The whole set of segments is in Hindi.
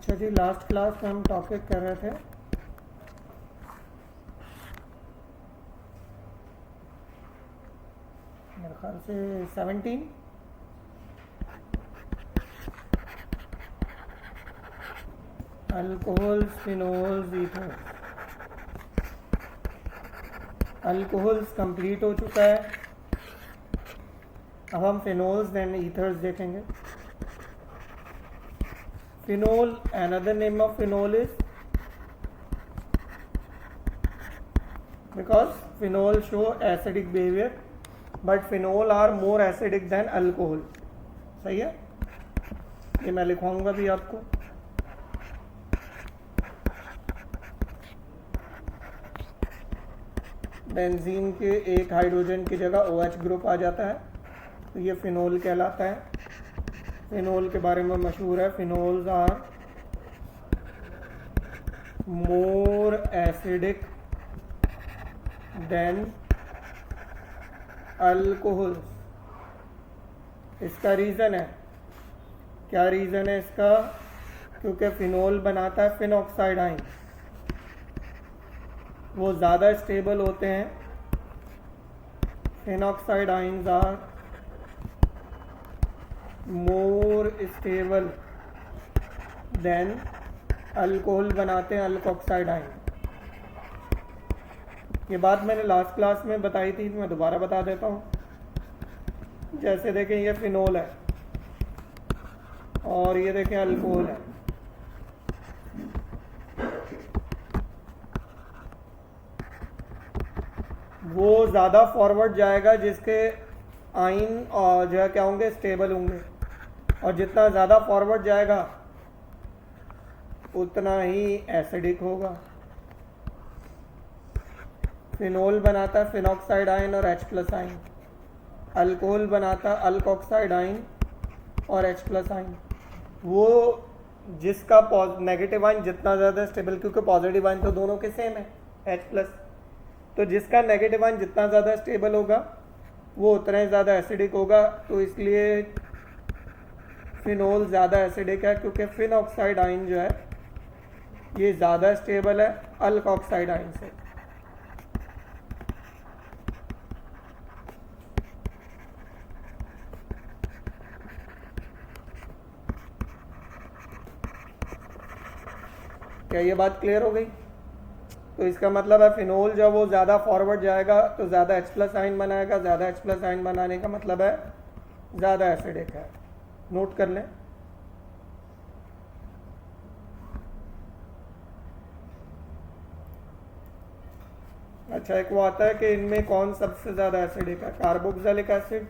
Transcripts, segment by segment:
अच्छा जी, लास्ट क्लास में हम टॉपिक कर रहे थे मेरे ख्याल से 17 alcohols, phenols, ethers. Alcohols complete हो चुका है। अब हम फिनोल्स देन ईथर्स देखेंगे। Phenol, another name of phenol is because phenol show acidic behavior but phenol are more acidic than alcohol। सही है, ये मैं लिखवाऊंगा भी आपको। बेंजीन के एक हाइड्रोजन की जगह OH ग्रुप आ जाता है तो ये फिनोल कहलाता है। फिनोल के बारे में मशहूर है, phenols are more acidic than alcohol. इसका रीज़न है, क्या रीज़न है इसका? क्योंकि फिनोल बनाता है फिनॉक्साइड आयन, वो ज़्यादा स्टेबल होते हैं। Phenoxide ions are more stable than alcohol बनाते हैं अल्कोक्साइड आयन। ये बात मैंने लास्ट क्लास में बताई थी, मैं दोबारा बता देता हूँ। जैसे देखें, ये फिनोल है और ये देखें अल्कोहल है। वो ज़्यादा फॉरवर्ड जाएगा जिसके आयन और जो है क्या होंगे, स्टेबल होंगे, और जितना ज़्यादा फॉरवर्ड जाएगा उतना ही एसिडिक होगा। फिनोल बनाता है फिनॉक्साइड आयन और H+ आयन। अल्कोहल बनाता है अल्कोक्साइड आयन और H+ आयन। वो जिसका नेगेटिव आयन जितना ज़्यादा स्टेबल, क्योंकि पॉजिटिव आयन तो दोनों के सेम है H+, तो जिसका नेगेटिव आयन जितना ज़्यादा स्टेबल होगा वो उतना ही ज़्यादा एसिडिक होगा। तो इसलिए फिनोल ज़्यादा एसिडिक है, क्योंकि फिनॉक्साइड आयन जो है ये ज़्यादा स्टेबल है अल्कोक्साइड आयन से। क्या ये बात क्लियर हो गई? तो इसका मतलब है फिनोल जब वो ज़्यादा फॉरवर्ड जाएगा तो ज़्यादा H+ आयन बनाएगा। ज़्यादा H+ आयन बनाने का मतलब है ज़्यादा एसिडिक है। नोट कर लें। अच्छा, एक वो आता है कि इनमें कौन सबसे ज़्यादा एसिडिक है? कार्बोक्सिलिक एसिड,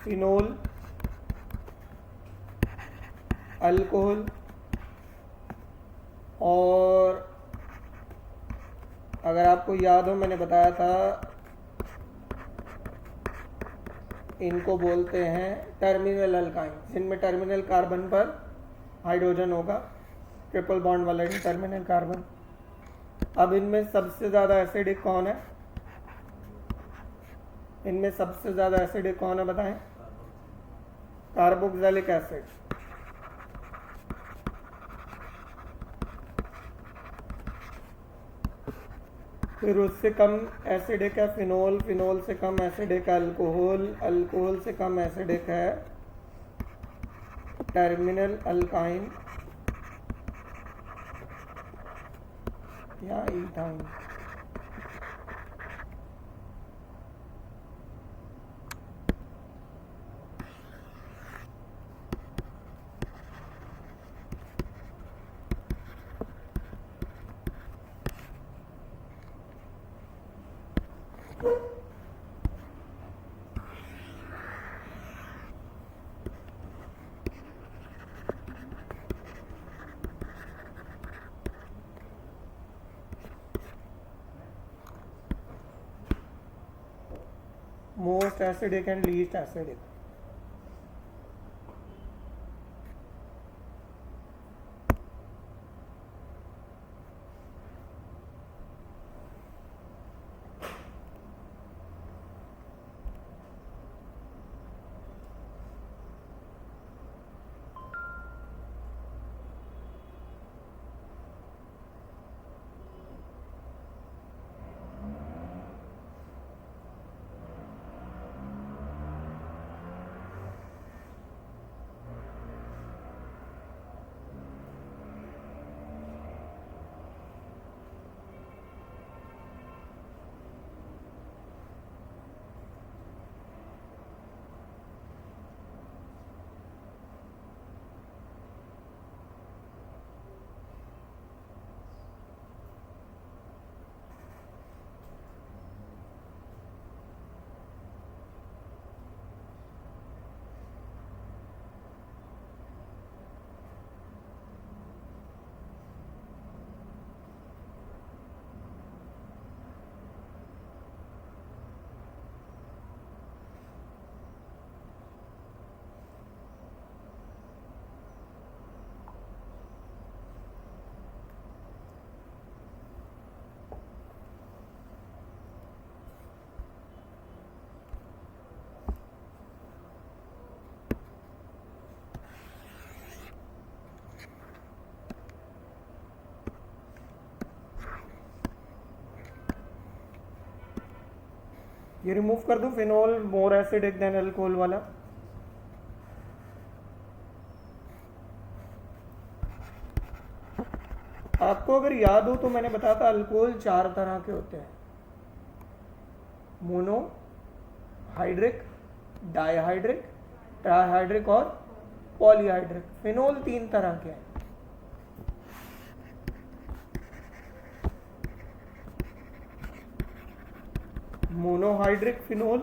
फिनोल, अल्कोहल, और अगर आपको याद हो मैंने बताया था इनको बोलते हैं टर्मिनल अल्काइन, जिनमें टर्मिनल कार्बन पर हाइड्रोजन होगा, ट्रिपल बॉन्ड वाला टर्मिनल कार्बन। अब इनमें सबसे ज़्यादा एसिडिक कौन है? इनमें सबसे ज़्यादा एसिडिक कौन है बताएं? Carboxylic acid. फिर उससे कम एसिडिक है फिनोल, फिनोल से कम एसिडिक है अल्कोहल, अल्कोहल से कम एसिडिक है टर्मिनल अल्काइन या ethyne. Most acidic and least acidic. ये रिमूव कर दूं, phenol more acidic than alcohol वाला। आपको अगर याद हो तो मैंने बताया था अल्कोहल 4 तरह के होते हैं, मोनो हाइड्रिक, डाइहाइड्रिक, ट्राइहाइड्रिक और पॉलीहाइड्रिक। फिनोल 3 तरह के हैं। मोनोहाइड्रिक फिनोल,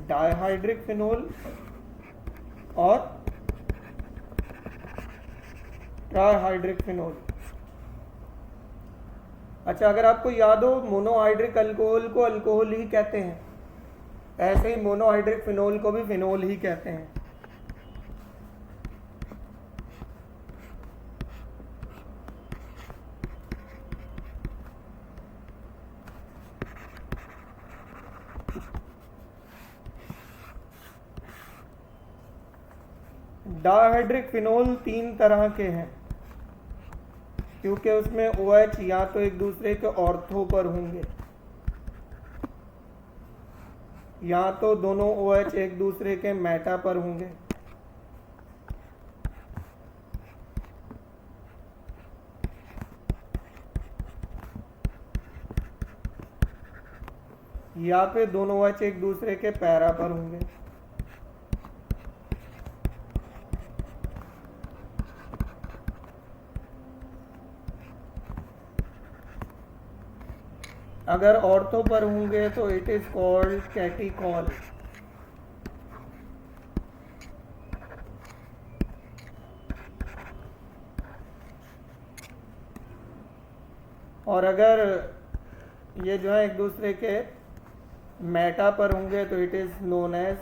डाइहाइड्रिक फिनोल और ट्राइहाइड्रिक फिनोल। अच्छा, अगर आपको याद हो मोनोहाइड्रिक अल्कोहल को अल्कोहल ही कहते हैं, ऐसे ही मोनोहाइड्रिक फिनोल को भी फिनोल ही कहते हैं। डाइहाइड्रिक फिनोल 3 तरह के हैं, क्योंकि उसमें OH या तो एक दूसरे के ऑर्थो पर होंगे या तो दोनों OH एक दूसरे के मेटा पर होंगे। या फिर दोनों OH एक दूसरे के पैरा पर होंगे। अगर ऑर्थो पर होंगे तो इट इज कॉल्ड कैटिकॉल। और अगर ये जो है एक दूसरे के मेटा पर होंगे तो it is known as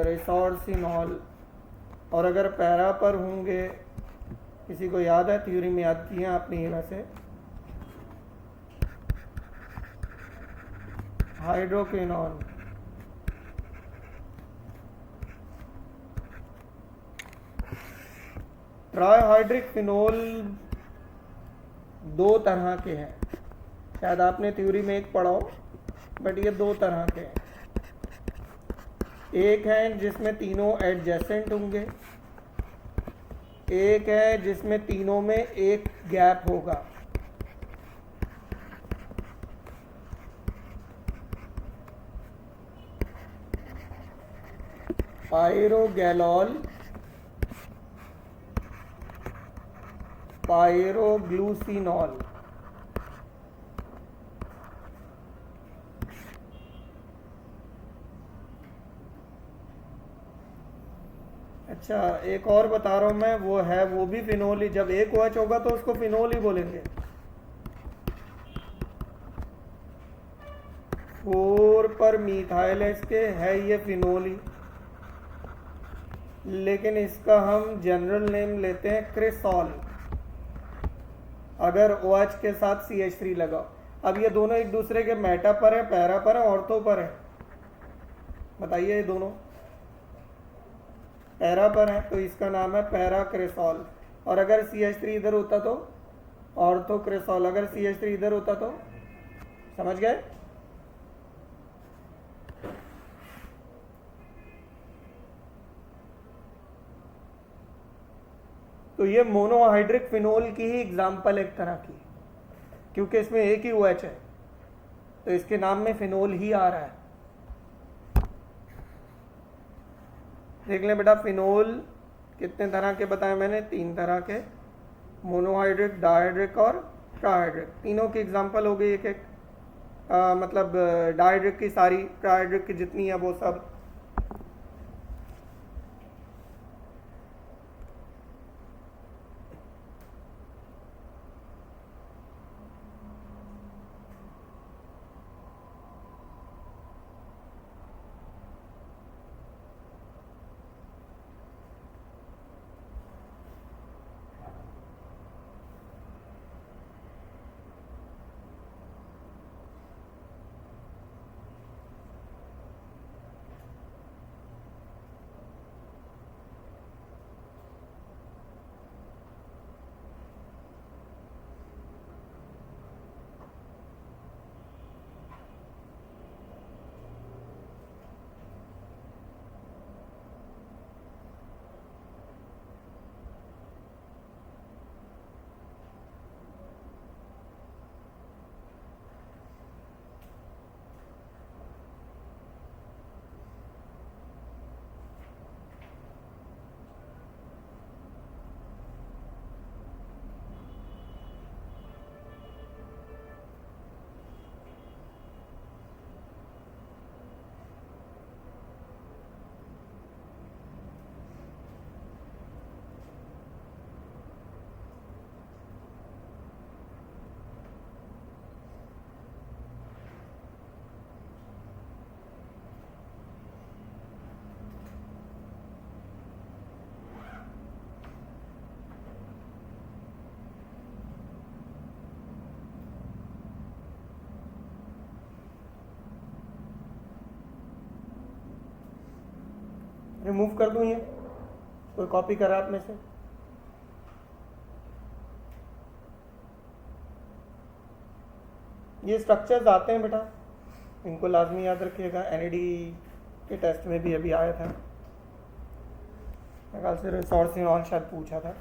resorcinol. और अगर पैरा पर होंगे, किसी को याद है, थ्योरी में याद किए हैं आपने ये वैसे, हाइड्रोक्विनॉन। ट्राइहाइड्रिक फिनोल 2 तरह के हैं, शायद आपने थ्योरी में एक पढ़ा हो, बट ये 2 तरह के हैं। एक है जिसमें तीनों एडजेसेंट होंगे, एक है जिसमें तीनों में एक गैप होगा। पायरोगैलॉल, पायरोग्लूसिनॉल। अच्छा, एक और बता रहा हूं मैं, वो भी फिनोल ही। जब एक OH होगा तो उसको फिनोल ही बोलेंगे। 4 पर मिथाइल के है ये फिनोल ही, लेकिन इसका हम जनरल नेम लेते हैं क्रिसॉल, अगर OH के साथ CH3 लगा। अब ये दोनों एक दूसरे के मेटा पर है, पैरा पर है, ऑर्थो पर है। बताइए, ये दोनों पैरा पर है तो इसका नाम है पैरा क्रिसॉल। और अगर CH3 इधर होता तो ऑर्थो क्रिसॉल। अगर CH3 इधर होता तो, समझ गए? तो ये मोनोहाइड्रिक फिनोल की ही एग्जाम्पल एक तरह की, क्योंकि इसमें एक ही OH है तो इसके नाम में फिनोल ही आ रहा है। देख लें बेटा, फिनोल कितने तरह के बताए मैंने? 3 तरह के, मोनोहाइड्रिक, डाइहाइड्रिक और ट्राइहाइड्रिक। तीनों की एग्जाम्पल हो गई एक एक, मतलब डाइहाइड्रिक की सारी, ट्राइहाइड्रिक की जितनी है वो सब। रिमूव कर दूं ये? कोई कॉपी करा आप में से? ये स्ट्रक्चर्स आते हैं बेटा, इनको लाजमी याद रखिएगा। एनईडी के टेस्ट में भी अभी आया था, मेरे ख्याल से रिसोर्स ऑन शायद पूछा था।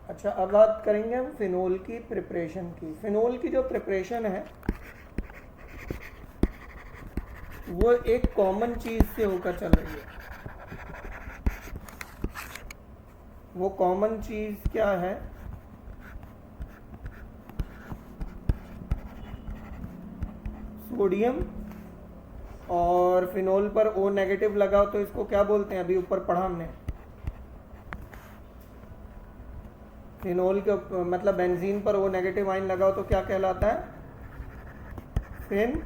अच्छा, अब बात करेंगे हम फिनोल की प्रिपरेशन की। फिनोल की जो प्रिपरेशन है वो एक कॉमन चीज से होकर चल रही है। वो कॉमन चीज क्या है? सोडियम, और फिनोल पर O नेगेटिव लगाओ तो इसको क्या बोलते हैं? अभी ऊपर पढ़ा हमने। फिनोल के मतलब बेंजीन पर O नेगेटिव आयन लगाओ तो क्या कहलाता है? Fin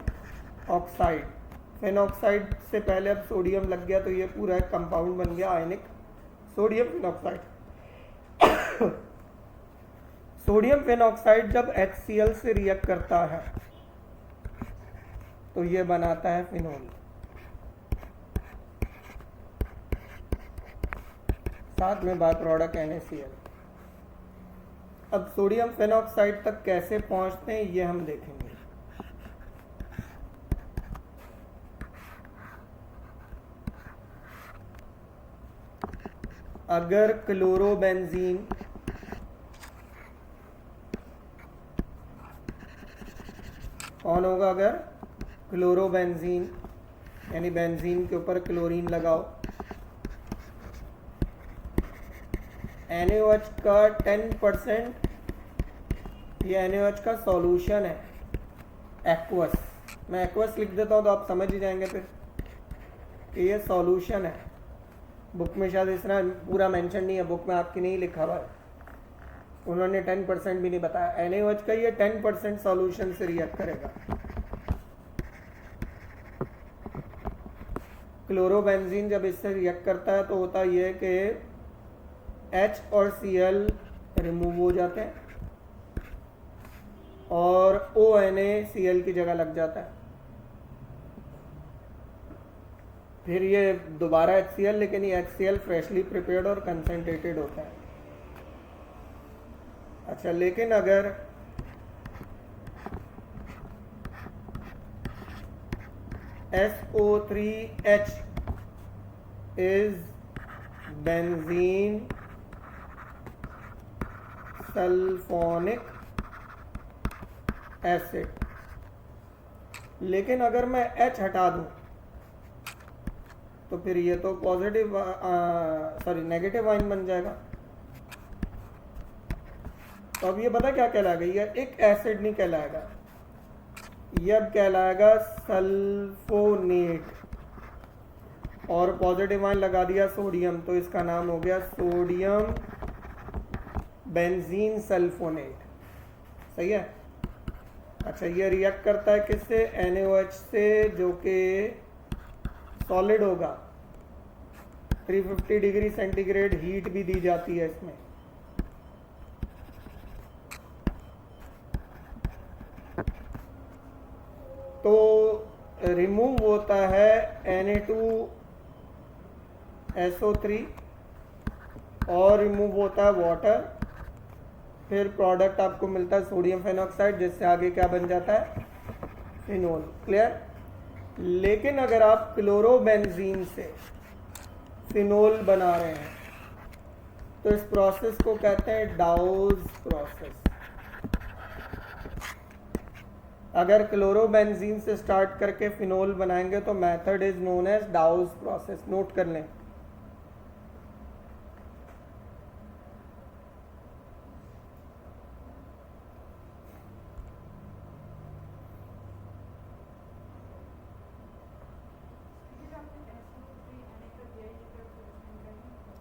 oxide. फिन ऑक्साइड से पहले अब सोडियम लग गया तो ये पूरा एक कंपाउंड बन गया ionic, sodium phenoxide. Sodium phenoxide जब HCl से रिएक्ट करता है तो ये बनाता है फिनोल। साथ में बाय प्रोडक्ट NaCl। अब सोडियम फिन ऑक्साइड तक कैसे पहुंचते हैं ये हम देखेंगे। अगर क्लोरोबेंजीन कौन होगा? अगर क्लोरोबेंजीन यानी बेंजीन के ऊपर क्लोरीन लगाओ, NaOH का 10%, ये NaOH का सॉल्यूशन है एक्वस। मैं एक्वस लिख देता हूँ तो आप समझ ही जाएंगे फिर कि ये सॉल्यूशन है। बुक में शायद इस तरह पूरा मेंशन नहीं है, बुक में आपकी नहीं लिखा हुआ है, उन्होंने 10% भी नहीं बताया। NaOH का ये 10% सॉल्यूशन से रिएक्ट करेगा। क्लोरोबेंजीन जब इससे रिएक्ट करता है तो होता ये कि H और Cl रिमूव हो जाते हैं और ONaCl की जगह लग जाता है। फिर ये दोबारा HCl, लेकिन ये HCl फ्रेशली प्रिपेयर्ड और कंसंट्रेटेड होता है। अच्छा, लेकिन अगर SO3H is benzene sulphonic acid, लेकिन अगर मैं H हटा दूं तो फिर ये तो पॉजिटिव नेगेटिव आयन बन जाएगा। तो अब ये पता क्या कहलाएगा? ये एक एसिड नहीं कहलाएगा, ये अब कहलाएगा सल्फोनेट। और पॉजिटिव आयन लगा दिया सोडियम तो इसका नाम हो गया सोडियम बेंजीन सल्फोनेट। सही है? अच्छा, ये रिएक्ट करता है किससे? NaOH से, जो कि सॉलिड होगा। 350 डिग्री सेंटीग्रेड हीट भी दी जाती है इसमें। तो रिमूव होता है Na2SO3 और रिमूव होता है वाटर। फिर प्रोडक्ट आपको मिलता है सोडियम फेनॉक्साइड, जिससे आगे क्या बन जाता है? फिनोल। क्लियर? लेकिन अगर आप क्लोरोबेंजीन से फिनोल बना रहे हैं तो इस प्रोसेस को कहते हैं डाउज प्रोसेस। अगर क्लोरोबेंजीन से स्टार्ट करके फिनोल बनाएंगे तो method is known as Dow's process. Note कर लें।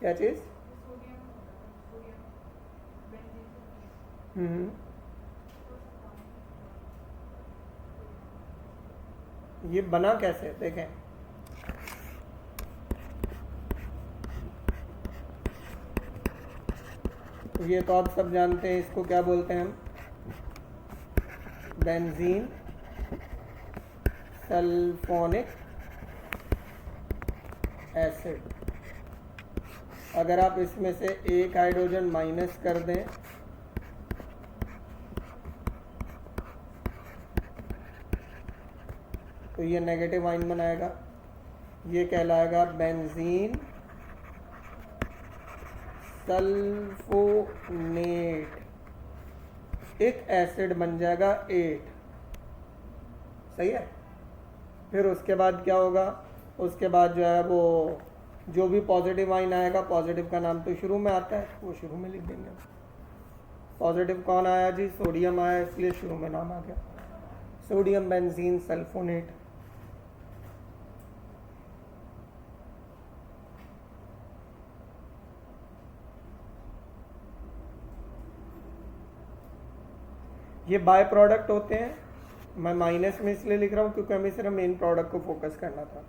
क्या चीज? ये बना कैसे देखें। ये तो आप सब जानते हैं, इसको क्या बोलते हैं हम, बेंजीन सल्फोनिक एसिड। अगर आप इसमें से एक हाइड्रोजन माइनस कर दें तो ये नेगेटिव आयन बनाएगा, ये कहलाएगा बेंजीन सल्फोनेट, एक एसिड बन जाएगा 8। सही है। फिर उसके बाद क्या होगा, उसके बाद जो है वो जो भी पॉजिटिव आयन आएगा, पॉजिटिव का नाम तो शुरू में आता है, वो शुरू में लिख देंगे। पॉजिटिव कौन आया जी, सोडियम आया, इसलिए शुरू में नाम आ गया सोडियम बेंजीन सल्फोनेट। ये बाय प्रोडक्ट होते हैं, मैं माइनस में इसलिए लिख रहा हूँ क्योंकि हमें सिर्फ मेन प्रोडक्ट को फोकस करना था।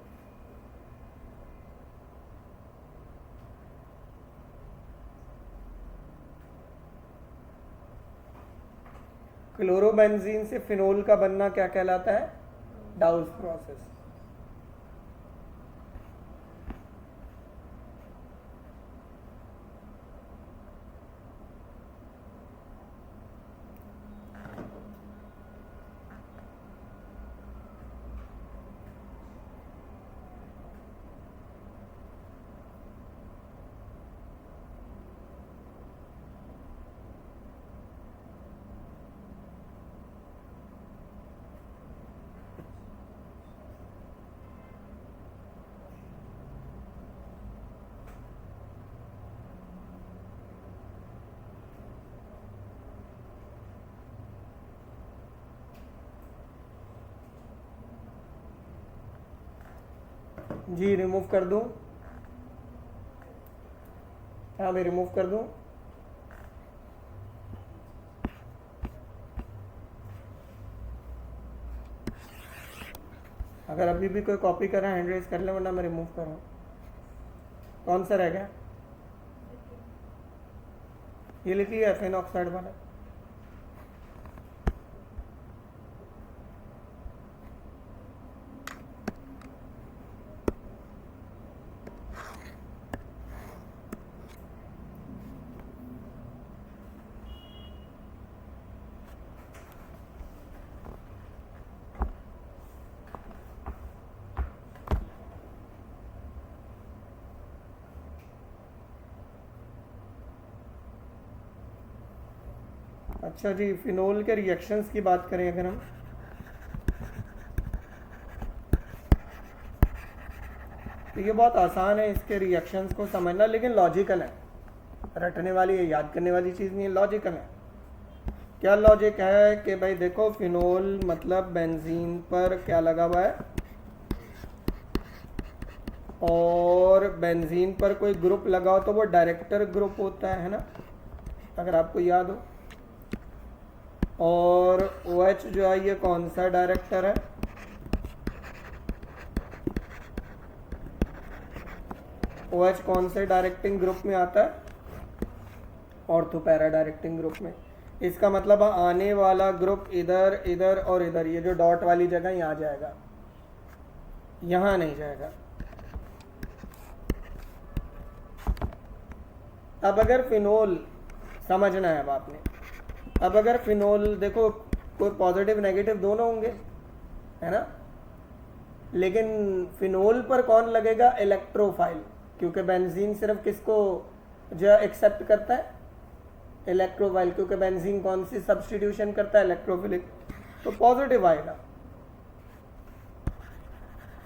क्लोरोबेंजीन से फिनोल का बनना क्या कहलाता है, डाउस प्रोसेस। जी रिमूव कर दूं, हाँ मैं रिमूव कर दूं। अगर अभी भी कोई कॉपी कर रहा है हैंड रेज कर ले, वरना मैं रिमूव कर रहा हूँ। कौन सा रह गया, ये लिख लिया एफेन ऑक्साइड वाला। अच्छा जी, फिनोल के रिएक्शंस की बात करें अगर हम, तो ये बहुत आसान है इसके रिएक्शंस को समझना, लेकिन लॉजिकल है, रटने वाली है, याद करने वाली चीज़ नहीं है, लॉजिकल है। क्या लॉजिक है कि भाई देखो, फिनोल मतलब बेंजीन पर क्या लगा हुआ है, और बेंजीन पर कोई ग्रुप लगा हो तो वो डायरेक्टर ग्रुप होता है ना, अगर आपको याद हो। और OH जो है ये कौन सा डायरेक्टर है, OH कौन से डायरेक्टिंग ग्रुप में आता है, ऑर्थो पैरा डायरेक्टिंग ग्रुप में। इसका मतलब आने वाला ग्रुप इधर इधर और इधर, ये जो डॉट वाली जगह यहाँ जाएगा, यहाँ नहीं जाएगा। अब अगर फिनोल समझना है अब आपने, अब अगर फिनोल देखो कोई पॉजिटिव नेगेटिव दोनों होंगे, है ना, लेकिन फिनोल पर कौन लगेगा, इलेक्ट्रोफाइल, क्योंकि बेंजीन सिर्फ किसको जो एक्सेप्ट करता है, इलेक्ट्रोफाइल, क्योंकि बेंजीन कौन सी सब्स्टिट्यूशन करता है, इलेक्ट्रोफिलिक, तो पॉजिटिव आएगा।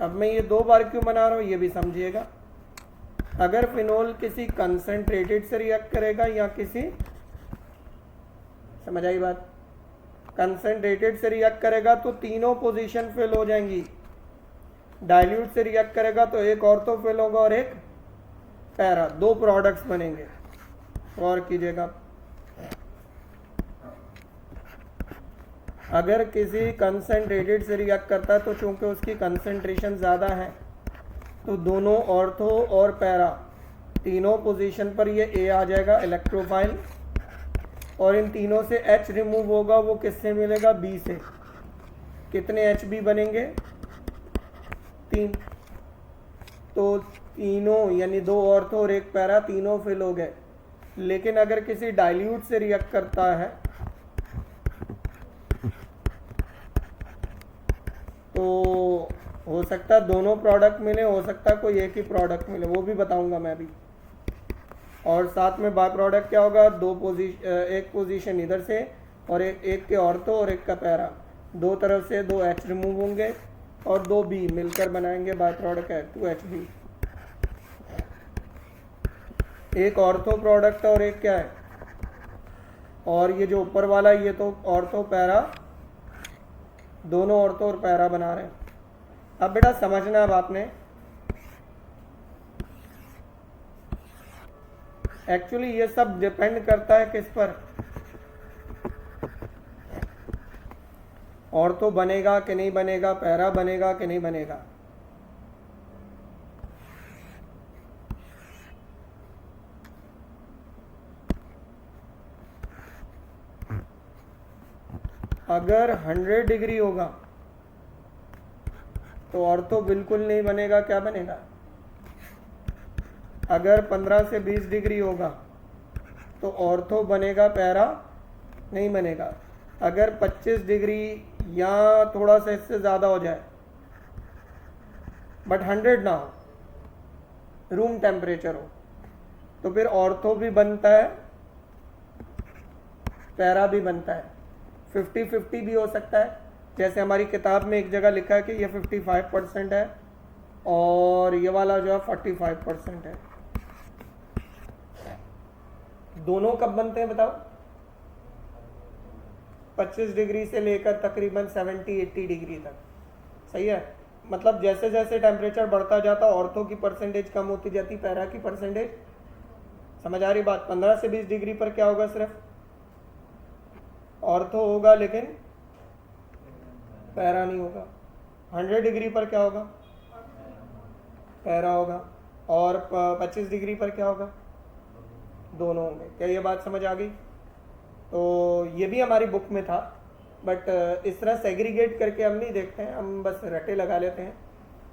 अब मैं ये 2 बार क्यों बना रहा हूँ ये भी समझिएगा। अगर फिनोल किसी कंसंट्रेटेड से रिएक्ट करेगा या किसी, समझ आई बात, कंसंट्रेटेड से रिएक्ट करेगा तो तीनों पोजीशन फिल हो जाएंगी, डाइल्यूट से रिएक्ट करेगा तो एक ऑर्थो फिल होगा और एक पैरा, 2 प्रोडक्ट्स बनेंगे। और कीजिएगा, अगर किसी कंसंट्रेटेड से रिएक्ट करता है तो चूंकि उसकी कंसंट्रेशन ज़्यादा है तो दोनों ऑर्थो और पैरा तीनों पोजीशन पर ये A आ जाएगा, इलेक्ट्रोफाइल, और इन तीनों से H रिमूव होगा, वो किससे मिलेगा? B से। कितने HB बनेंगे? 3। तो तीनों यानी 2 ऑर्थो और 1 पैरा, तीनों फिल हो गए। लेकिन अगर किसी डाइल्यूट से रिएक्ट करता है तो हो सकता है दोनों प्रोडक्ट मिले, हो सकता है कोई एक ही प्रोडक्ट मिले, वो भी बताऊंगा मैं भी। और साथ में बाय प्रोडक्ट क्या होगा? एक पोजीशन इधर से और एक के ऑर्थो और एक का पैरा, दो तरफ से 2 H रिमूव होंगे और 2 B मिलकर बनाएंगे बाय प्रोडक्ट है 2 HB। एक ऑर्थो प्रोडक्ट और एक क्या है? और ये जो ऊपर वाला ये तो ऑर्थो पैरा, दोनों ऑर्थो और पैरा बना रहे हैं। अब बेटा समझना है आपने, एक्चुअली ये सब डिपेंड करता है किस पर? ऑर्थो बनेगा कि नहीं बनेगा, पैरा बनेगा कि नहीं बनेगा। अगर 100 डिग्री होगा तो ऑर्थो बिल्कुल नहीं बनेगा, क्या बनेगा? अगर 15 से 20 डिग्री होगा तो ऑर्थो बनेगा, पैरा नहीं बनेगा। अगर 25 डिग्री या थोड़ा सा इससे ज़्यादा हो जाए बट 100 ना हो, रूम टेम्परेचर हो, तो फिर ऑर्थो भी बनता है, पैरा भी बनता है। 50-50 भी हो सकता है, जैसे हमारी किताब में एक जगह लिखा है कि ये 55% है और ये वाला जो है 45% है। दोनों कब बनते हैं बताओ? 25 डिग्री से लेकर तकरीबन 70-80 डिग्री तक। सही है, मतलब जैसे जैसे टेम्परेचर बढ़ता जाता ऑर्थो की परसेंटेज कम होती जाती, पैरा की परसेंटेज। समझ आ रही बात? 15 से 20 डिग्री पर क्या होगा? सिर्फ ऑर्थो होगा लेकिन पैरा नहीं होगा। 100 डिग्री पर क्या होगा? पैरा होगा। और 25 डिग्री पर क्या होगा? दोनों होंगे। क्या ये बात समझ आ गई? तो ये भी हमारी बुक में था, बट इस तरह सेग्रीगेट करके हम नहीं देखते हैं, हम बस रटे लगा लेते हैं,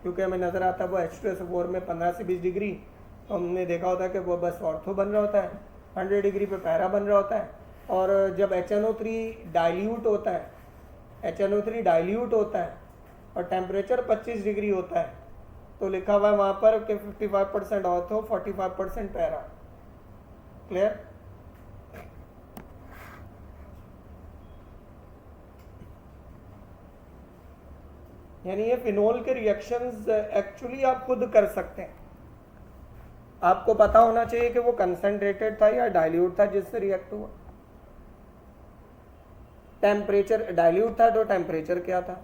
क्योंकि हमें नज़र आता है वो H2SO4 में 15 से 20 डिग्री, तो हमने देखा होता है कि वो बस ऑर्थो बन रहा होता है, 100 डिग्री पे पैरा बन रहा होता है। और जब HNO3 डाइल्यूट होता है, HNO3 डाइल्यूट होता है और टेम्परेचर 25 डिग्री होता है, तो लिखा हुआ है वहाँ पर कि 55% ऑर्थो, 45% पैरा। क्लियर? यानी ये फिनोल के रिएक्शंस एक्चुअली आप खुद कर सकते हैं। आपको पता होना चाहिए कि वो कंसंट्रेटेड था या डाइल्यूट था जिससे रिएक्ट हुआ। टेम्परेचर डाइल्यूट था तो टेम्परेचर क्या था?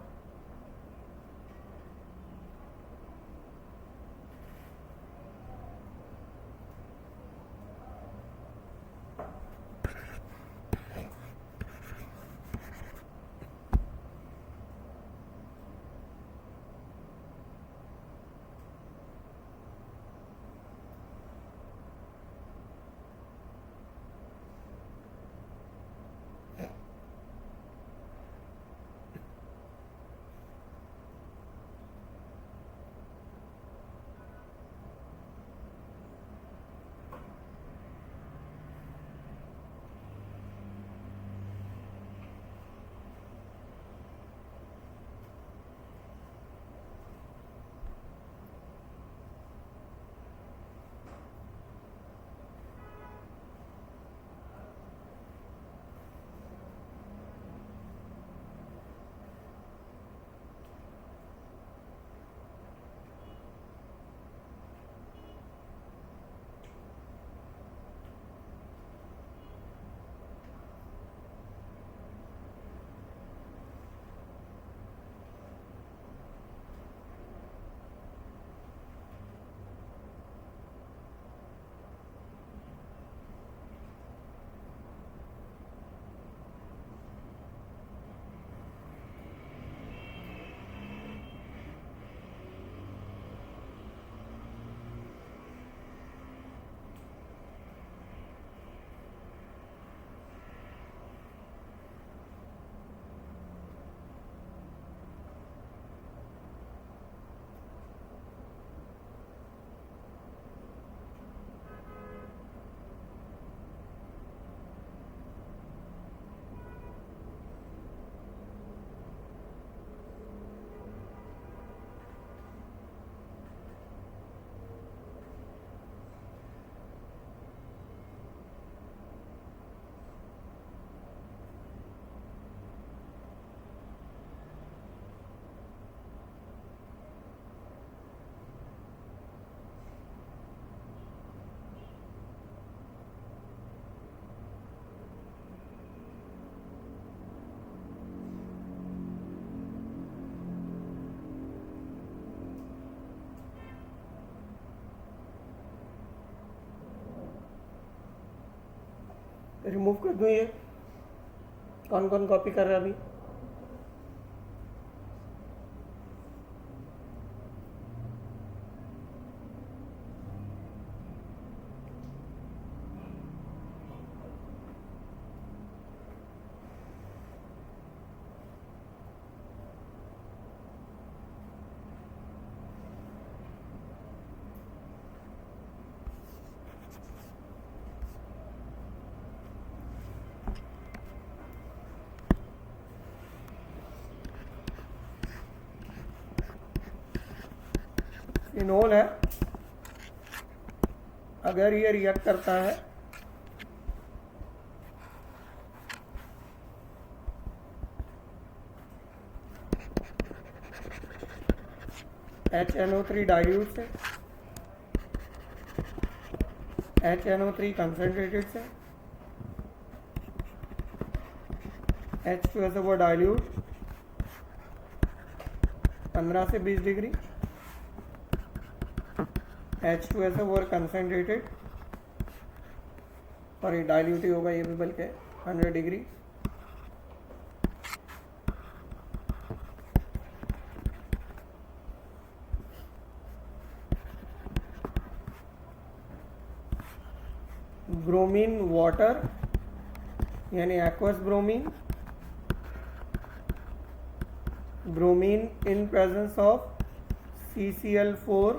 रिमूव कर दूँ ये? कौन कौन कॉपी कर रहा है अभी? फिनोल है, अगर ये रिएक्ट करता है HNO3 डाइल्यूट से, HNO3 कंसनट्रेटेड से, H2SO4 डाइल्यूट 15 से 20 डिग्री, H2SO4 कंसनट्रेटेड, और ये डाइल्यूट ही होगा ये भी बल्कि 100 डिग्री, ब्रोमीन वाटर यानी aqueous bromine, bromine in presence of CCl4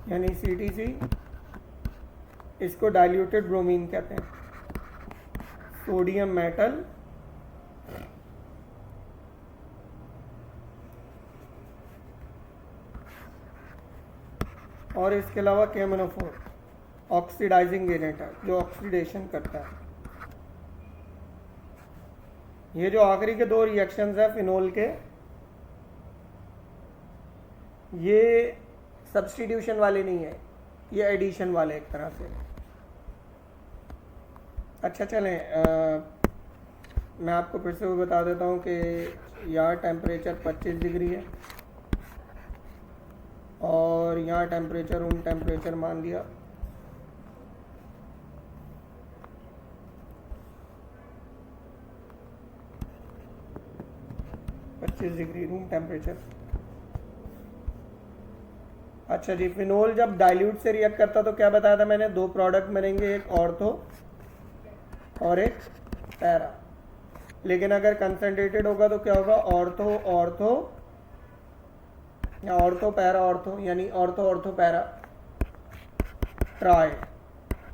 यानी CTC, इसको डाइल्यूटेड ब्रोमीन कहते हैं। सोडियम मेटल, और इसके अलावा KMnO4 ऑक्सीडाइजिंग एजेंट है जो ऑक्सीडेशन करता है। ये जो आखिरी के 2 रिएक्शंस हैं फिनोल के, ये सब्स्टिट्यूशन वाले नहीं है, ये एडिशन वाले एक तरह से। अच्छा चलें, मैं आपको फिर से वो बता देता हूँ कि यहाँ टेम्परेचर 25 डिग्री है और यहाँ टेम्परेचर रूम टेम्परेचर मान दिया 25 डिग्री रूम टेम्परेचर। अच्छा जी, फिनोल जब डाइल्यूट से रिएक्ट करता तो क्या बताया था मैंने? 2 प्रोडक्ट बनेंगे, एक ऑर्थो और एक पैरा। लेकिन अगर कंसंट्रेटेड होगा तो क्या होगा? ऑर्थो ऑर्थो या ऑर्थो पैरा ऑर्थो, यानी ऑर्थो ऑर्थो पैरा ट्राई,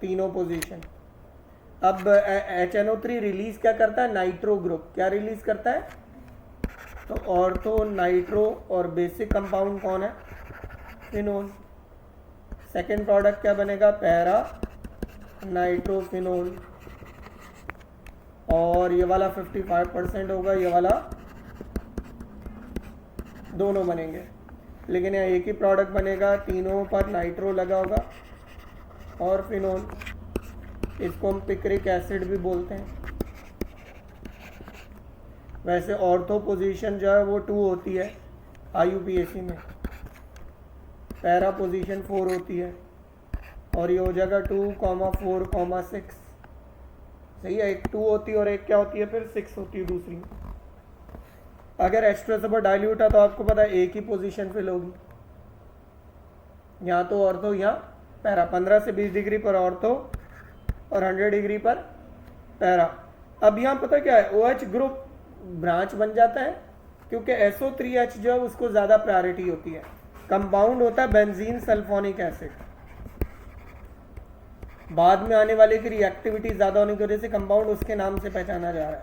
तीनों पोजीशन। अब HNO3 रिलीज क्या करता है? Nitro group. क्या रिलीज करता है? तो ऑर्थो नाइट्रो, और बेसिक कंपाउंड कौन है? फिनोल। सेकेंड प्रोडक्ट क्या बनेगा? पैरा नाइट्रोफिनोल, और ये वाला 55% होगा, ये वाला दोनों बनेंगे। लेकिन यहाँ एक ही प्रोडक्ट बनेगा, तीनों पर नाइट्रो लगा होगा और फिनोल। इसको हम पिक्रिक एसिड भी बोलते हैं। वैसे ऑर्थो पोजीशन जो है वो 2 होती है IUPAC में, पैरा पोजीशन 4 होती है, और ये हो जाएगा 2,4,6। सही है, एक 2 होती है और एक क्या होती है फिर? 6 होती है दूसरी। अगर H2SO4 डाइल्यूट है तो आपको पता है एक ही पोजीशन फिल होगी, यहाँ तो ऑर्थो यहाँ पैरा। 15 से 20 डिग्री पर ऑर्थो और 100 डिग्री पर पैरा। अब यहाँ पता क्या है? OH ग्रुप ब्रांच बन जाता है क्योंकि SO3H जो है उसको ज़्यादा प्रायोरिटी होती है। कंपाउंड होता है बेंजीन सल्फोनिक एसिड, बाद में आने वाले की रिएक्टिविटी ज़्यादा होने की वजह से कंपाउंड उसके नाम से पहचाना जा रहा है।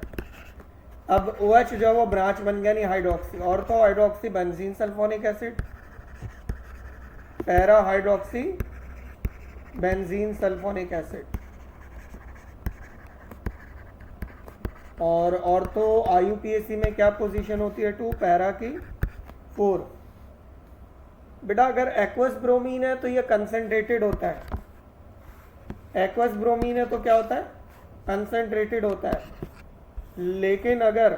अब OH जो है वो ब्रांच बन गया, नहीं hydroxy, ortho hydroxy benzene sulphonic acid, para hydroxy benzene sulphonic acid, और ऑर्थो IUPAC में क्या पोजीशन होती है? 2, पैरा की 4। बेटा अगर एक्वस ब्रोमीन है तो ये कंसंट्रेटेड होता है, एक्वस ब्रोमीन है तो क्या होता है? कंसंट्रेटेड होता है। लेकिन अगर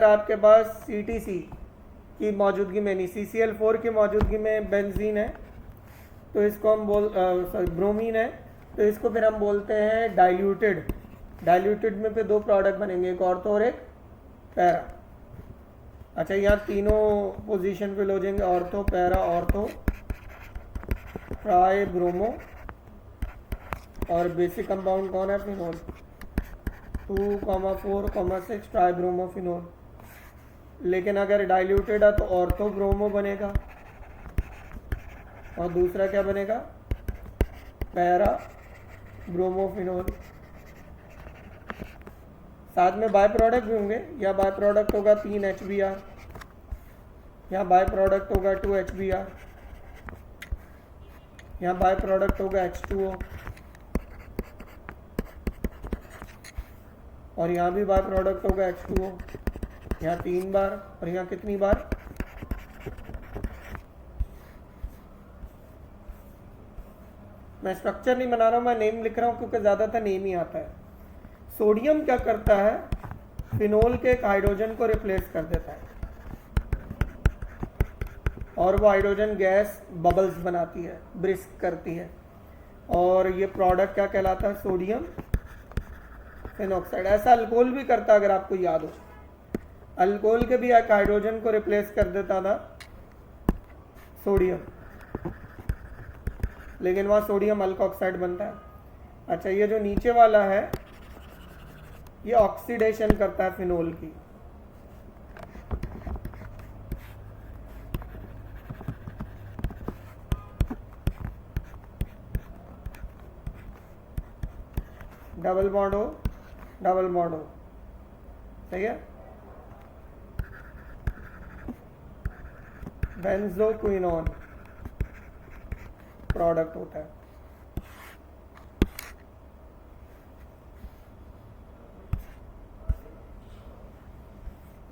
आपके पास CTC की मौजूदगी में, नहीं CCl4 की मौजूदगी में बेंजीन है तो इसको हम ब्रोमीन है तो इसको फिर हम बोलते हैं डाइल्यूटेड। डाइल्यूटेड में फिर दो प्रोडक्ट बनेंगे, एक ऑर्थो और एक पैरा। अच्छा, यहाँ तीनों पोजीशन फिल हो जाएंगे, ortho para ortho try bromo, और बेसिक कंपाउंड कौन है? फिनोल। 2,4,6 try bromo phenol. लेकिन अगर डाइल्यूटेड है तो ऑर्थो ब्रोमो बनेगा और दूसरा क्या बनेगा? Para bromophenol. साथ में बाय प्रोडक्ट भी होंगे। या बाय प्रोडक्ट होगा 3 HBr, यहाँ बाय प्रोडक्ट होगा 2 HBr, यहाँ बाय प्रोडक्ट होगा H2O, और यहाँ भी बाय प्रोडक्ट होगा H2O। यहाँ 3 बार और यहाँ कितनी बार? मैं स्ट्रक्चर नहीं बना रहा हूँ, मैं नेम लिख रहा हूँ क्योंकि ज़्यादातर नेम ही आता है। सोडियम क्या करता है? फिनोल के एक हाइड्रोजन को रिप्लेस कर देता है और वो हाइड्रोजन गैस बबल्स बनाती है, ब्रिस्क करती है, और ये प्रोडक्ट क्या कहलाता है? Sodium phenoxide. ऐसा अल्कोहल भी करता है, अगर आपको याद हो। अल्कोहल के भी एक हाइड्रोजन को रिप्लेस कर देता था सोडियम, लेकिन वहाँ सोडियम अल्कोक्साइड बनता है। अच्छा, ये जो नीचे वाला है ये ऑक्सीडेशन करता है फिनोल की। डबल बॉन्ड हो, डबल बॉन्ड हो, सही है। बेंजोक्विनोन प्रोडक्ट होता है।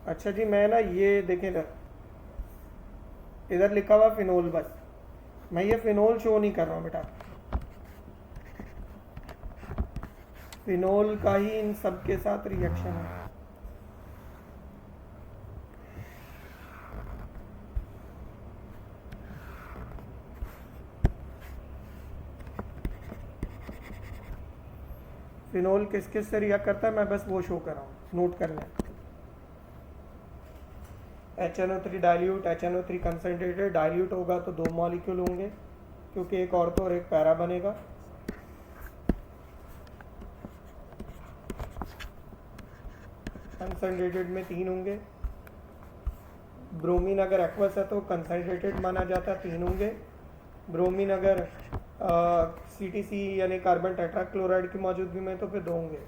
अच्छा जी, मैं ना ये देखें ना, इधर लिखा हुआ फिनोल, बस मैं ये फिनोल शो नहीं कर रहा हूँ बेटा। फिनोल का ही इन सब के साथ रिएक्शन है। फिनोल किस किस से रिएक्ट करता है मैं बस वो शो कर रहा हूँ, नोट कर लें। HNO3 dilute, HNO3 concentrated. Dilute होगा तो 2 मॉलिक्यूल होंगे क्योंकि एक ऑर्थो और एक पैरा बनेगा। कंसनट्रेटेड में 3 होंगे। ब्रोमीन अगर एक्वस है तो कंसनट्रेटेड माना जाता है, 3 होंगे। ब्रोमीन अगर CTC यानी कार्बन टेट्राक्लोराइड की मौजूदगी में तो फिर 2 होंगे।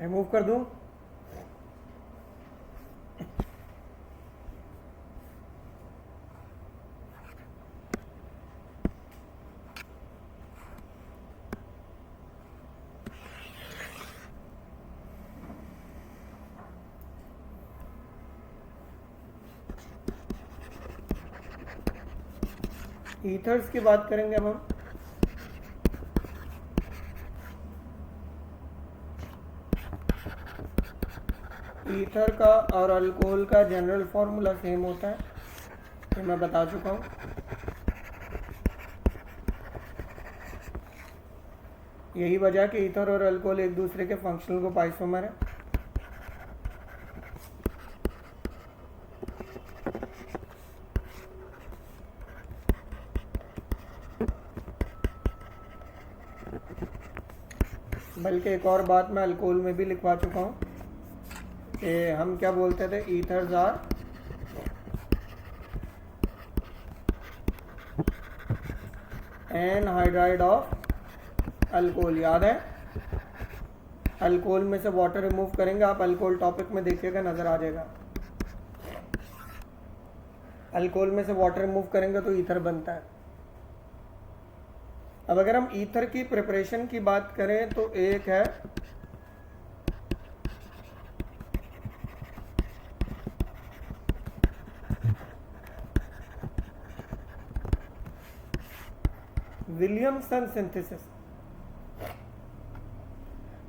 रिमूव कर दूं? ईथर्स की बात करेंगे अब हम। ईथर का और अल्कोहल का जनरल फॉर्मूला सेम होता है, ये मैं बता चुका हूँ। यही वजह कि ईथर और अल्कोहल एक दूसरे के फंक्शनल ग्रुप आइसोमर है। बल्कि एक और बात मैं अल्कोहल में भी लिखवा चुका हूँ कि हम क्या बोलते थे, ethers are anhydride of alcohol. याद है, अल्कोहल में से वाटर रिमूव करेंगे, आप अल्कोहल टॉपिक में देखिएगा, नजर आ जाएगा। अल्कोहल में से वाटर रिमूव करेंगे तो ईथर बनता है। अब अगर हम ईथर की प्रिपरेशन की बात करें तो एक है विलियमसन सिंथेसिस।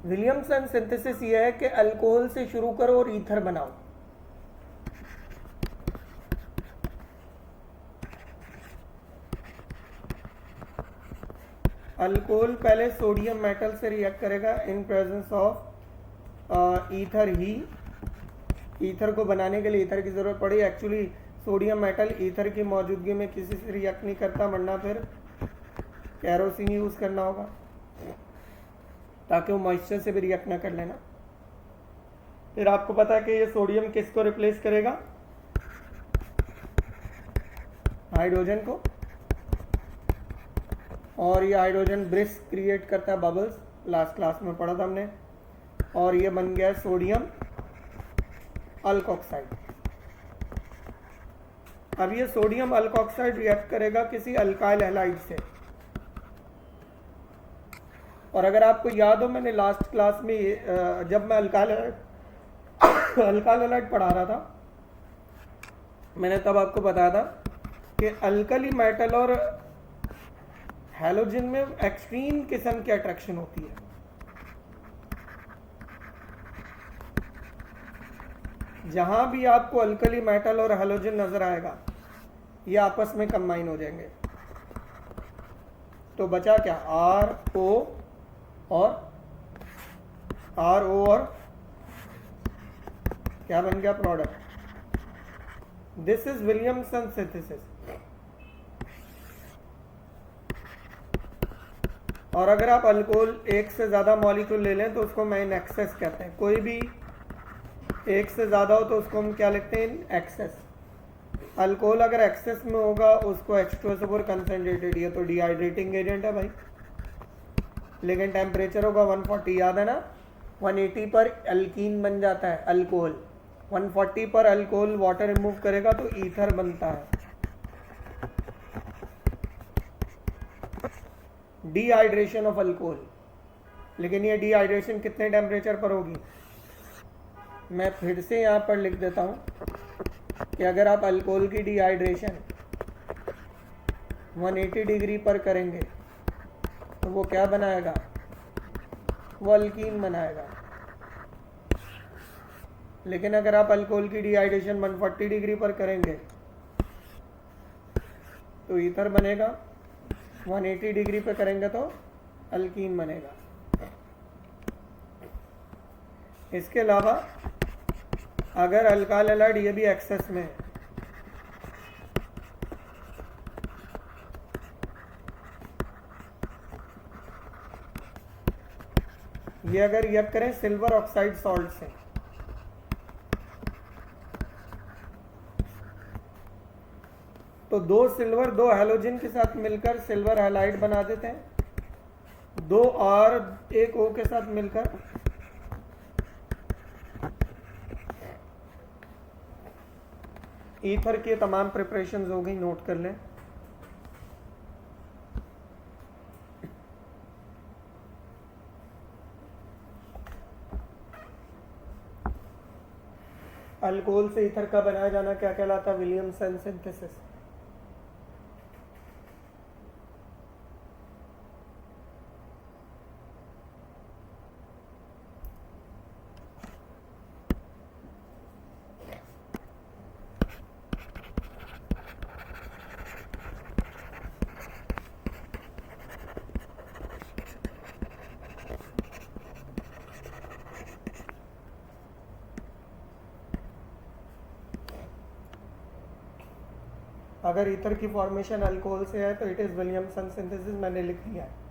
विलियमसन सिंथेसिस यह है कि अल्कोहल से शुरू करो और ईथर बनाओ। अल्कोहल पहले सोडियम मेटल से रिएक्ट करेगा in presence of ether he. Ether को बनाने के लिए ईथर की जरूरत पड़ी। एक्चुअली सोडियम मेटल ईथर की मौजूदगी में किसी से रिएक्ट नहीं करता, वरना फिर केरोसिन यूज करना होगा ताकि वो मॉइस्चर से भी रिएक्ट ना कर लेना। फिर आपको पता है कि ये सोडियम किसको रिप्लेस करेगा, हाइड्रोजन को, और ये हाइड्रोजन ब्रिस क्रिएट करता है, बबल्स, लास्ट क्लास में पढ़ा था हमने, और ये बन गया सोडियम अल्कोक्साइड। अब ये सोडियम अल्कोक्साइड रिएक्ट करेगा किसी अल्काइल हैलाइड से। और अगर आपको याद हो, मैंने लास्ट क्लास में जब मैं अल्काइल हैलाइड पढ़ा रहा था, मैंने तब आपको बताया था कि अल्कली मेटल और हैलोजन में एक्सट्रीम किस्म की अट्रैक्शन होती है। जहां भी आपको अल्कली मेटल और हैलोजन नजर आएगा, ये आपस में कंबाइन हो जाएंगे। तो बचा क्या, आर ओ और क्या बन गया product. This is Williamson synthesis. और अगर आप अल्कोहल एक से ज्यादा मॉलिक्यूल ले लें तो उसको मैं इन एक्सेस कहते हैं। कोई भी एक से ज्यादा हो तो उसको हम क्या लिखते हैं, इन एक्सेस। अल्कोहल अगर एक्सेस में होगा उसको H2SO4 कंसंट्रेटेड, ये तो डिहाइड्रेटिंग एजेंट है भाई, लेकिन टेम्परेचर होगा 140। याद है ना, 180 पर अल्कीन बन जाता है अल्कोहल, 140 पर अल्कोहल वाटर रिमूव करेगा तो ईथर बनता है। Dehydration of alcohol. लेकिन ये डिहाइड्रेशन कितने टेम्परेचर पर होगी, मैं फिर से यहां पर लिख देता हूं कि अगर आप अल्कोहल की डिहाइड्रेशन 180 डिग्री पर करेंगे तो वो क्या बनाएगा, वो अल्कीन बनाएगा। लेकिन अगर आप अल्कोहल की डिहाइड्रेशन 140 डिग्री पर करेंगे तो ईथर बनेगा, 180 डिग्री पे करेंगे तो अल्कीन बनेगा। इसके अलावा अगर अल्काइल हैलाइड ये भी एक्सेस में है, ये अगर रिएक्ट करें सिल्वर ऑक्साइड सॉल्ट से, तो 2 सिल्वर 2 हैलोजन के साथ मिलकर सिल्वर हैलाइड बना देते हैं, 2 और 1 O के साथ मिलकर ईथर की तमाम प्रिपरेशंस हो गई, नोट कर लें। अल्कोहल से ईथर का बनाया जाना क्या कहलाता है? Williamson synthesis. अगर ईथर की फॉर्मेशन अल्कोहल से है तो इट इज विलियमसन सिंथेसिस, मैंने लिख दिया है।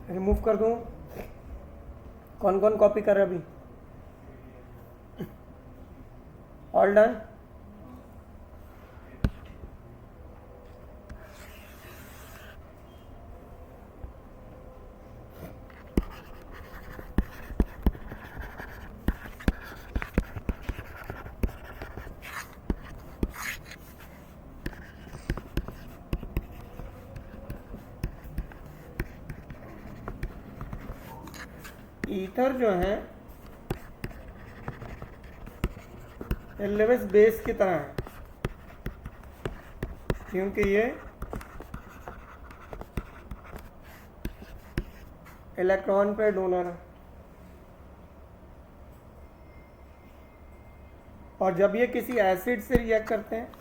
रिमूव कर दूं? कौन कौन कॉपी कर रहा है अभी? All done? ईथर जो है लेविस बेस की तरह है, क्योंकि ये इलेक्ट्रॉन पे डोनर है। और जब ये किसी एसिड से रिएक्ट करते हैं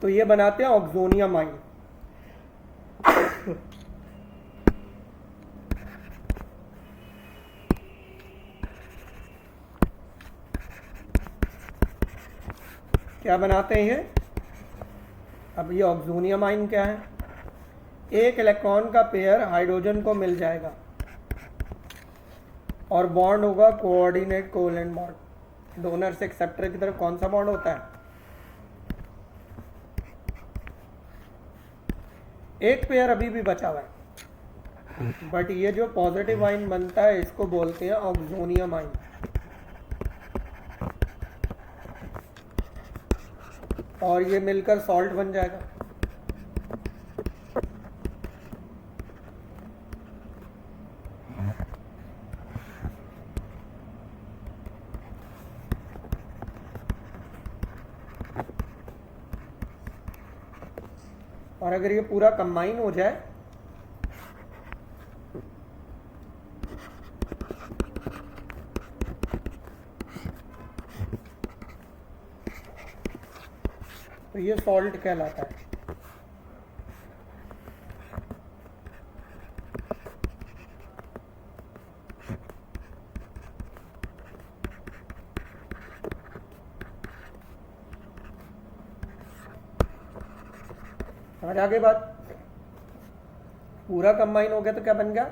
तो ये बनाते हैं ऑक्सोनियम आइन। क्या बनाते हैं ये? अब ये ऑक्सोनियम आइन क्या है? एक इलेक्ट्रॉन का पेयर हाइड्रोजन को मिल जाएगा और बॉन्ड होगा कोऑर्डिनेट कोवेलेंट बॉन्ड। डोनर से एक्सेप्टर की तरफ कौन सा बॉन्ड होता है? एक पेयर अभी भी बचा हुआ है, बट ये जो पॉजिटिव आइन बनता है इसको बोलते हैं ऑक्सोनियम आइन। और ये मिलकर सॉल्ट बन जाएगा। और अगर ये पूरा कंबाइन हो जाए तो ये सॉल्ट कहलाता है। समझ आगे बात? पूरा कंबाइन हो गया तो क्या बन गया?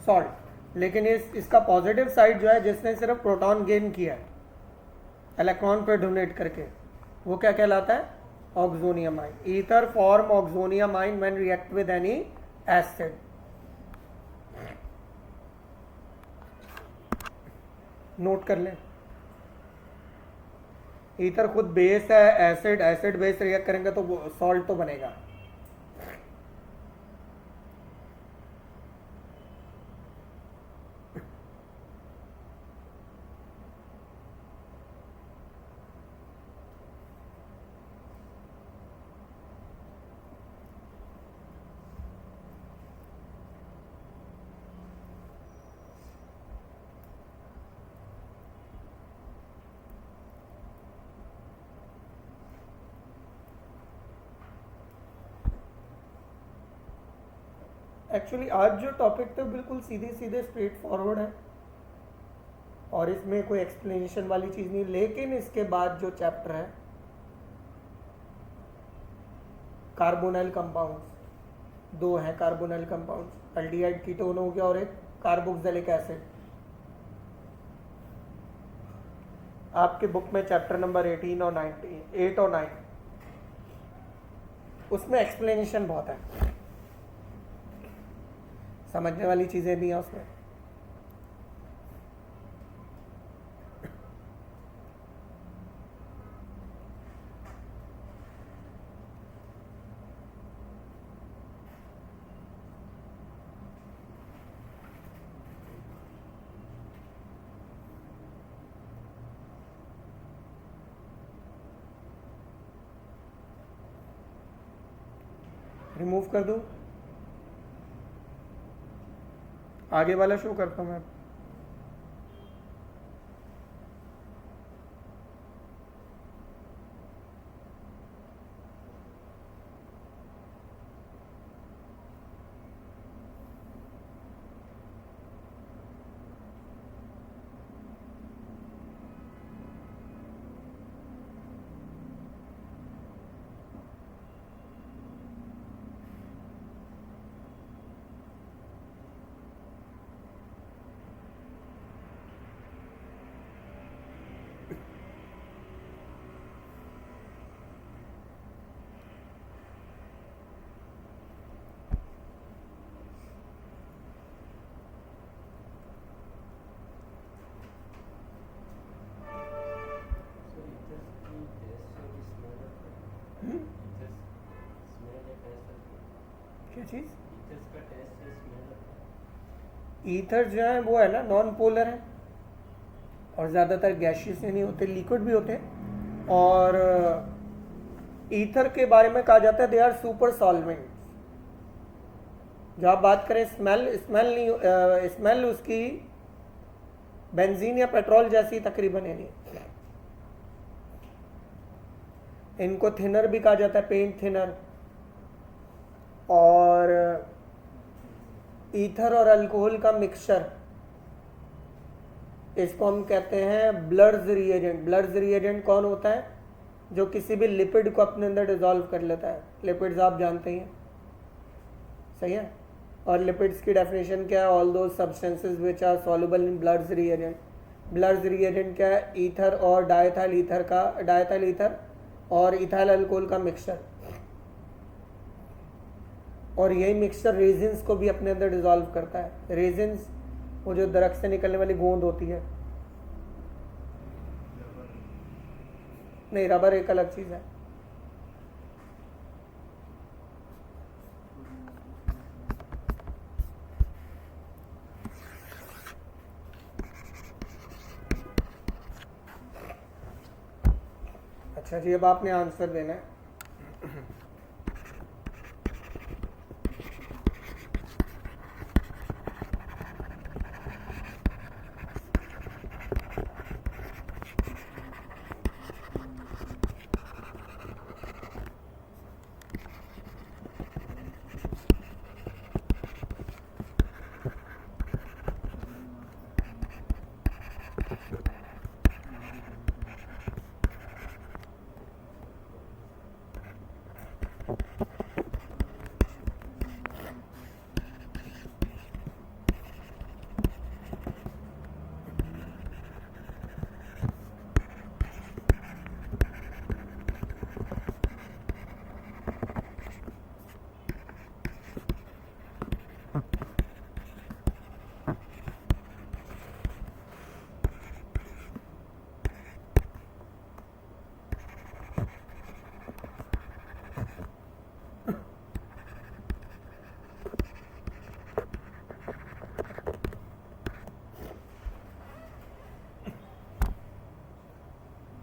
सॉल्ट। लेकिन इसका पॉजिटिव साइड जो है, जिसने सिर्फ प्रोटॉन गेन किया है इलेक्ट्रॉन पे डोनेट करके, वो क्या कहलाता है? ऑक्सोनियम आइन। ईथर फॉर्म ऑक्सोनियम आइन when react with any acid. Note कर लें, ईथर खुद बेस है, एसिड एसिड बेस रिएक्ट करेंगे तो सॉल्ट तो बनेगा। एक्चुअली आज जो टॉपिक थे बिल्कुल सीधे सीधे स्ट्रेट फॉरवर्ड है और इसमें कोई एक्सप्लेनेशन वाली चीज़ नहीं। लेकिन इसके बाद जो चैप्टर है कार्बोनाइल कंपाउंड्स, दो हैं कार्बोनाइल कंपाउंड्स, अल्डिहाइड कीटोन हो गया और एक कार्बोक्सिलिक एसिड। आपके बुक में चैप्टर नंबर 18 और 19, 8 और 9, उसमें एक्सप्लेनेशन बहुत है, समझने वाली चीज़ें भी हैं उसमें। रिमूव कर दूं? आगे वाला शो करता हूँ मैं। क्या चीज़? ईथर जो है वो है ना नॉन पोलर है और ज़्यादातर गैशियस नहीं होते, लिक्विड भी होते हैं। और ईथर के बारे में कहा जाता है दे आर सुपर सॉल्वेंट। जब आप बात करें स्मेल उसकी बेंजीन या पेट्रोल जैसी तकरीबन है नहीं। इनको थिनर भी कहा जाता है, पेंट थिनर। और ईथर और अल्कोहल का मिक्सचर, इसको हम कहते हैं ब्लर्स रिएजेंट। ब्लर्स रिएजेंट कौन होता है? जो किसी भी लिपिड को अपने अंदर डिसॉल्व कर लेता है। लिपिड्स आप जानते ही हैं, सही है। और लिपिड्स की डेफिनेशन क्या है? All those substances which are soluble in Bloor's reagent. Bloor's reagent क्या है? ईथर और डायथाइल ईथर और इथाइल अल्कोहल का मिक्सचर। और यही मिक्सचर रेजिन्स को भी अपने अंदर डिसॉल्व करता है। रेजिन्स वो जो दरख्त से निकलने वाली गोंद होती है, नहीं रबर एक अलग चीज है। अच्छा जी, अब आपने आंसर देना है।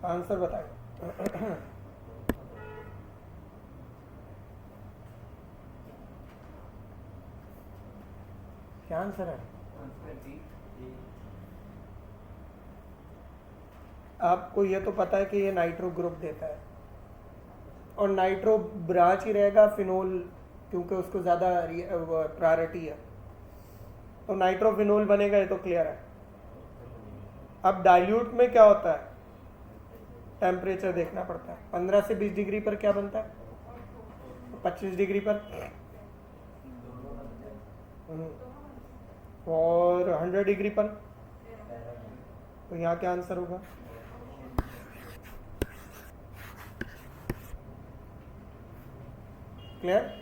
आंसर बताइए। क्या आंसर है? आपको ये तो पता है कि ये नाइट्रो ग्रुप देता है और नाइट्रो ब्रांच ही रहेगा फिनोल, क्योंकि उसको ज़्यादा प्रायोरिटी है, तो नाइट्रो फिनोल बनेगा, ये तो क्लियर है। अब डाइल्यूट में क्या होता है? टेम्परेचर देखना पड़ता है। 15 से 20 डिग्री पर क्या बनता है? 25 डिग्री पर। और 100 डिग्री पर, तो यहाँ क्या आंसर होगा? क्लियर?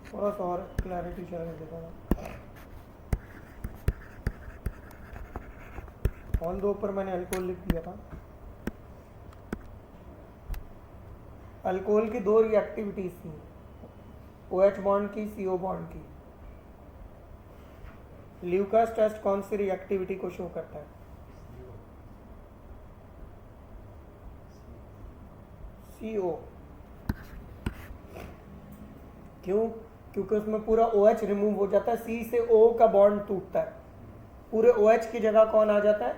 थोड़ा सा और क्लैरिटी चाहिए देखो। ऑन दो ऊपर मैंने अल्कोहल लिख दिया था। अल्कोहल की दो रिएक्टिविटीज थी, OH बॉन्ड की, CO बॉन्ड की। ल्यूकास टेस्ट कौन सी रिएक्टिविटी को शो करता है? CO। क्यों? क्योंकि उसमें पूरा OH रिमूव हो जाता है, C से O का बॉन्ड टूटता है, पूरे OH की जगह कौन आ जाता है?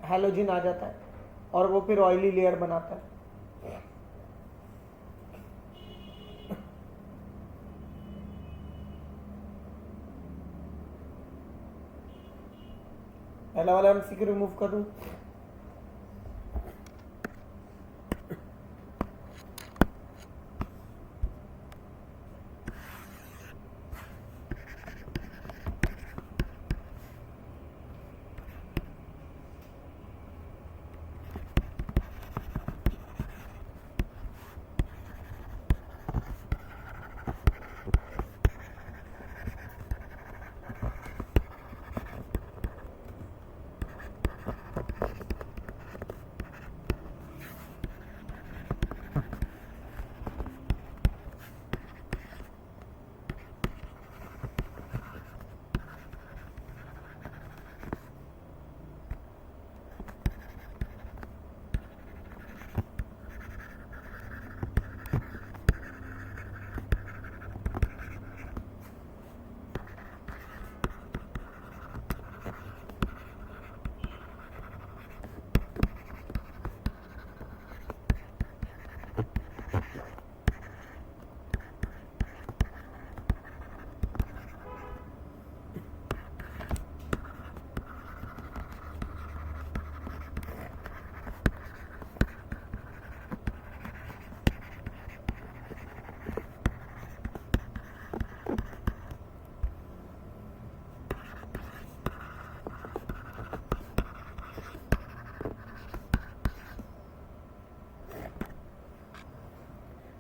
हैलोजन आ जाता है, और वो फिर ऑयली लेयर बनाता है। पहला वाला MCQ रिमूव कर दूं।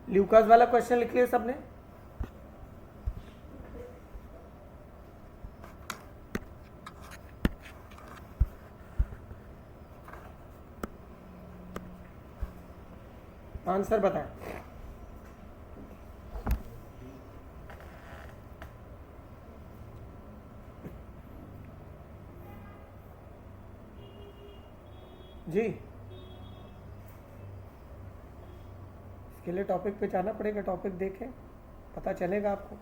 ल्यूकास वाला क्वेश्चन लिख लिया सबने? आंसर बताएं। जी, इसके लिए टॉपिक पे जाना पड़ेगा, टॉपिक देखें पता चलेगा आपको।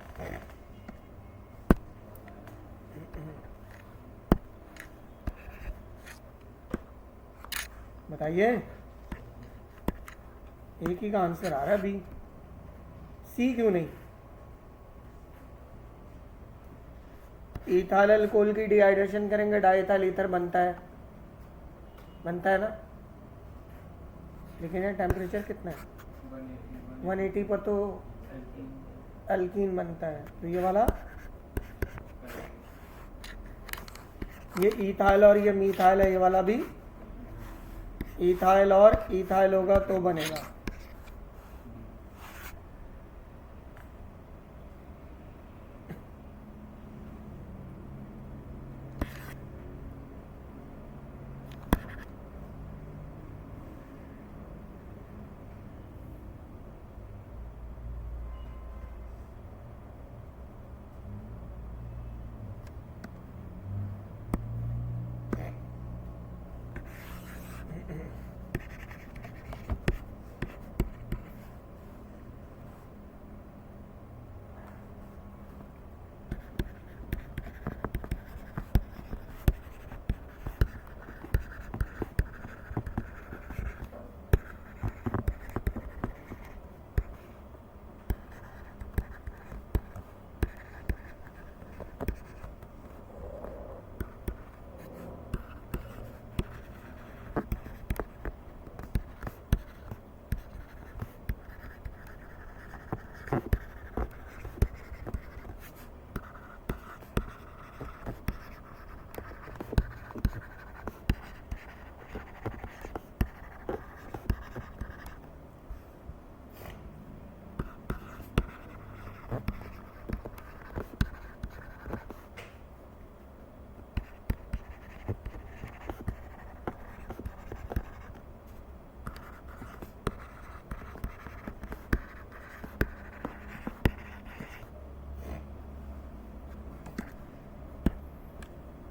बताइए, एक ही का आंसर आ रहा है, बी। सी क्यों नहीं? इथाइल अल्कोहल की डिहाइड्रेशन करेंगे, डाइथाइल ईथर बनता है ना, लेकिन ये टेम्परेचर कितना है? 180 पर तो अल्कीन बनता है। तो ये वाला, ये इथाइल और ये मीथाइल है, ये वाला भी इथाइल और इथाइल होगा तो बनेगा।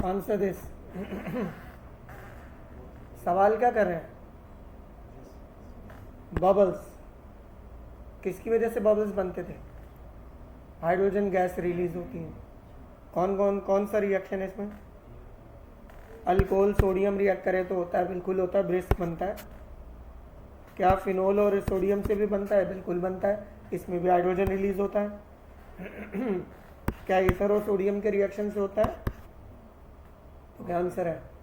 Answer this. सवाल क्या कर रहे हैं? बबल्स। किसकी वजह से बबल्स बनते थे? हाइड्रोजन गैस रिलीज होती है। कौन सा रिएक्शन है इसमें? अल्कोहल सोडियम रिएक्ट करे तो होता है, बिल्कुल होता है, ब्रिस्क बनता है। क्या फिनोल और सोडियम से भी बनता है? बिल्कुल बनता है, इसमें भी हाइड्रोजन रिलीज होता है। क्या ईथर और सोडियम के रिएक्शन से होता है? तो क्या आंसर है?